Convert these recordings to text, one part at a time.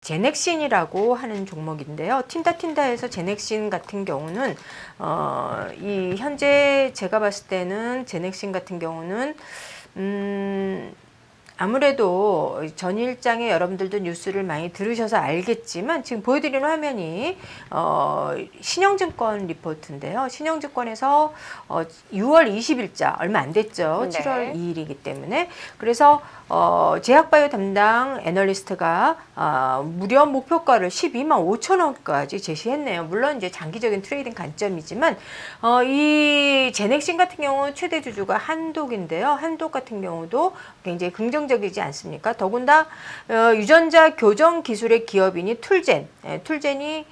제넥신이라고 하는 종목인데요. 틴다틴다에서 제넥신 같은 경우는 이 현재 제가 봤을 때는 제넥신 같은 경우는 아무래도 전일장에 여러분들도 뉴스를 많이 들으셔서 알겠지만 지금 보여드리는 화면이 신영증권 리포트인데요. 신영증권에서 6월 20일자 얼마 안 됐죠. 네. 7월 2일이기 때문에 그래서 제약바이오 담당 애널리스트가 무려 목표가를 12만 5천 원까지 제시했네요. 물론 이제 장기적인 트레이딩 관점이지만 이 제넥신 같은 경우는 최대 주주가 한독인데요. 한독 같은 경우도 굉장히 긍정적이지 않습니까? 더군다나 유전자 교정 기술의 기업인이 툴젠이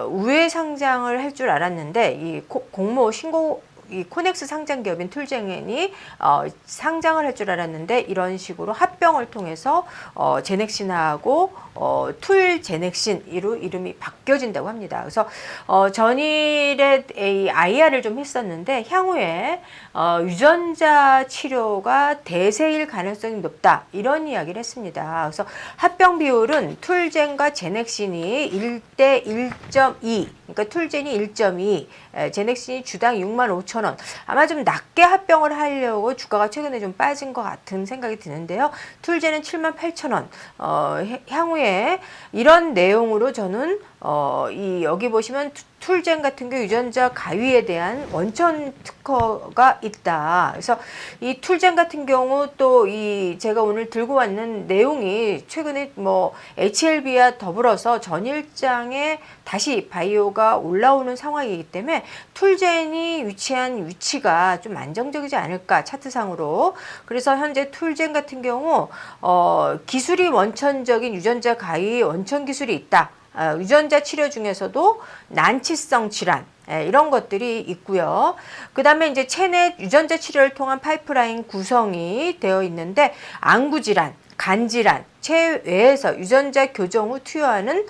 우회 상장을 할 줄 알았는데 이 공모 신고 이 코넥스 상장 기업인 툴젠이 상장을 할 줄 알았는데 이런 식으로 합병을 통해서 제넥신하고 툴제넥신으로 이름이 바뀌어진다고 합니다. 그래서 전일에 이 IR을 좀 했었는데 향후에 유전자 치료가 대세일 가능성이 높다 이런 이야기를 했습니다. 그래서 합병 비율은 툴젠과 제넥신이 1대 1.2 그러니까 툴젠이 1.2 제넥신이 주당 6만 5천 원 아마 좀 낮게 합병을 하려고 주가가 최근에 좀 빠진 것 같은 생각이 드는데요. 툴젠은 7만 8천 원 향후에 이런 내용으로 저는 여기 보시면 툴젠 같은 경우 유전자 가위에 대한 원천 특허가 있다. 그래서 이 툴젠 같은 경우 또 제가 오늘 들고 왔는 내용이 최근에 뭐 HLB와 더불어서 전일장에 다시 바이오가 올라오는 상황이기 때문에 툴젠이 위치한 위치가 좀 안정적이지 않을까 차트상으로. 그래서 현재 툴젠 같은 경우 기술이 원천적인 유전자 가위 원천 기술이 있다. 유전자 치료 중에서도 난치성 질환 이런 것들이 있고요. 그 다음에 이제 체내 유전자 치료를 통한 파이프라인 구성이 되어 있는데 안구질환, 간질환, 체외에서 유전자 교정 후 투여하는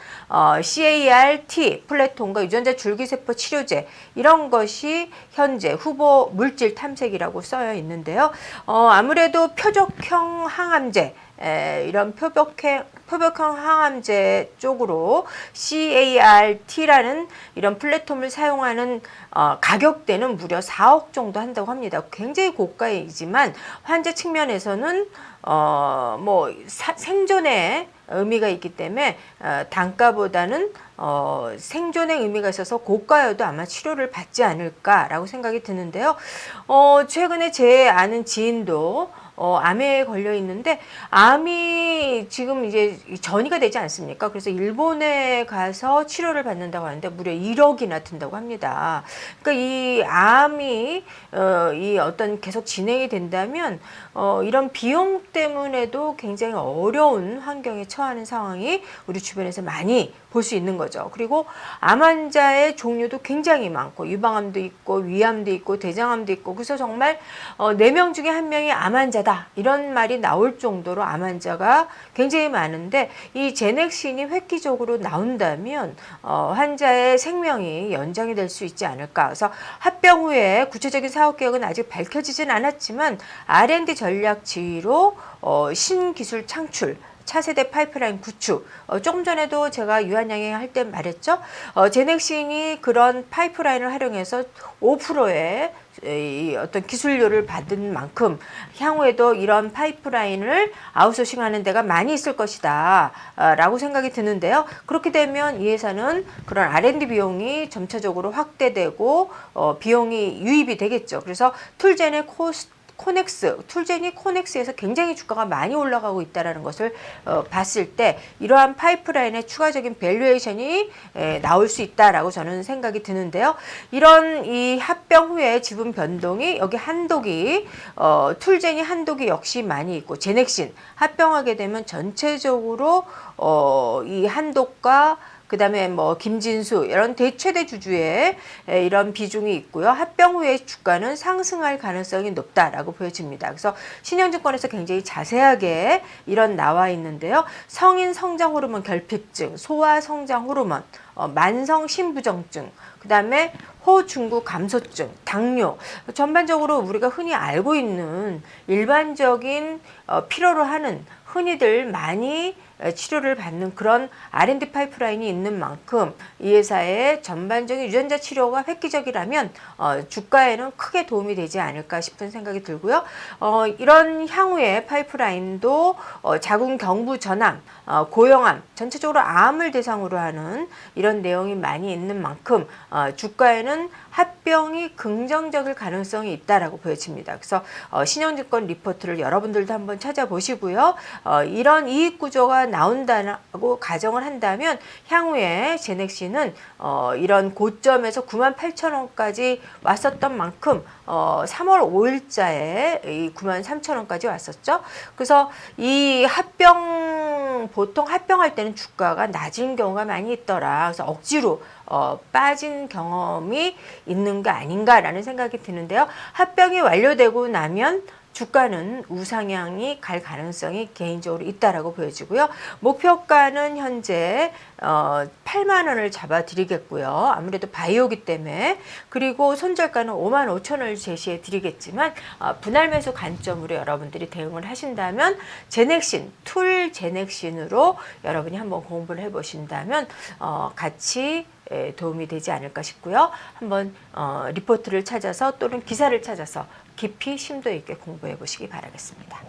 CAR-T 플랫폼과 유전자 줄기세포 치료제 이런 것이 현재 후보 물질 탐색이라고 써여 있는데요. 아무래도 표적형 항암제 이런 표적형 항암제 쪽으로 CAR-T라는 이런 플랫폼을 사용하는 가격대는 무려 4억 정도 한다고 합니다. 굉장히 고가이지만 환자 측면에서는 생존의 의미가 있기 때문에 단가보다는 생존의 의미가 있어서 고가여도 아마 치료를 받지 않을까라고 생각이 드는데요. 최근에 제 아는 지인도 암에 걸려 있는데 암이 지금 이제 전이가 되지 않습니까? 그래서 일본에 가서 치료를 받는다고 하는데 무려 1억이나 든다고 합니다. 그러니까 이 암이 이 어떤 계속 진행이 된다면 이런 비용 때문에도 굉장히 어려운 환경에 처하는 상황이 우리 주변에서 많이 볼 수 있는 거죠. 그리고 암 환자의 종류도 굉장히 많고 유방암도 있고 위암도 있고 대장암도 있고 그래서 정말 4명 중에 1명이 암 환자다 이런 말이 나올 정도로 암 환자가 굉장히 많은데 이 제넥신이 획기적으로 나온다면 환자의 생명이 연장이 될 수 있지 않을까. 그래서 합병 후에 구체적인 사업 계획은 아직 밝혀지진 않았지만 R&D 전략 지휘로 신기술 창출 차세대 파이프라인 구축. 조금 전에도 제가 유한양행 할 때 말했죠. 제넥신이 그런 파이프라인을 활용해서 5%의 어떤 기술료를 받은 만큼 향후에도 이런 파이프라인을 아웃소싱하는 데가 많이 있을 것이다 라고 생각이 드는데요. 그렇게 되면 이 회사는 그런 R&D 비용이 점차적으로 확대되고 비용이 유입이 되겠죠. 그래서 툴젠의 툴젠이 코넥스에서 굉장히 주가가 많이 올라가고 있다는 것을 봤을 때 이러한 파이프라인의 추가적인 밸류에이션이 나올 수 있다라고 저는 생각이 드는데요. 이런 이 합병 후에 지분 변동이 여기 한독이 툴젠이 한독이 역시 많이 있고 제넥신 합병하게 되면 전체적으로 이 한독과 그 다음에 김진수 이런 최대 주주의 이런 비중이 있고요. 합병 후에 주가는 상승할 가능성이 높다라고 보여집니다. 그래서 신영증권에서 굉장히 자세하게 이런 나와 있는데요. 성인 성장 호르몬 결핍증, 소아 성장 호르몬, 만성 신부정증, 그 다음에 호중구 감소증, 당뇨 전반적으로 우리가 흔히 알고 있는 일반적인 필요로 하는 흔히들 많이 치료를 받는 그런 R&D 파이프라인이 있는 만큼 이 회사의 전반적인 유전자 치료가 획기적이라면 주가에는 크게 도움이 되지 않을까 싶은 생각이 들고요. 이런 향후의 파이프라인도 자궁 경부 전암, 고형암, 전체적으로 암을 대상으로 하는 이런 내용이 많이 있는 만큼 주가에는 합병이 긍정적일 가능성이 있다라고 보여집니다. 그래서 신영증권 리포트를 여러분들도 한번 찾아보시고요. 이런 이익 구조가 나온다고 가정을 한다면 향후에 제넥시는 이런 고점에서 98,000원까지 왔었던 만큼 3월 5일자에 이 93,000원까지 왔었죠. 그래서 이 보통 합병할 때는 주가가 낮은 경우가 많이 있더라. 그래서 억지로 빠진 경험이 있는 거 아닌가라는 생각이 드는데요. 합병이 완료되고 나면 주가는 우상향이 갈 가능성이 개인적으로 있다라고 보여지고요. 목표가는 현재 8만 원을 잡아 드리겠고요. 아무래도 바이오기 때문에. 그리고 손절가는 55,000원을 제시해 드리겠지만 분할 매수 관점으로 여러분들이 대응을 하신다면 제넥신, 툴 제넥신으로 여러분이 한번 공부를 해 보신다면 같이 도움이 되지 않을까 싶고요. 한번 리포트를 찾아서 또는 기사를 찾아서 깊이 심도 있게 공부해 보시기 바라겠습니다.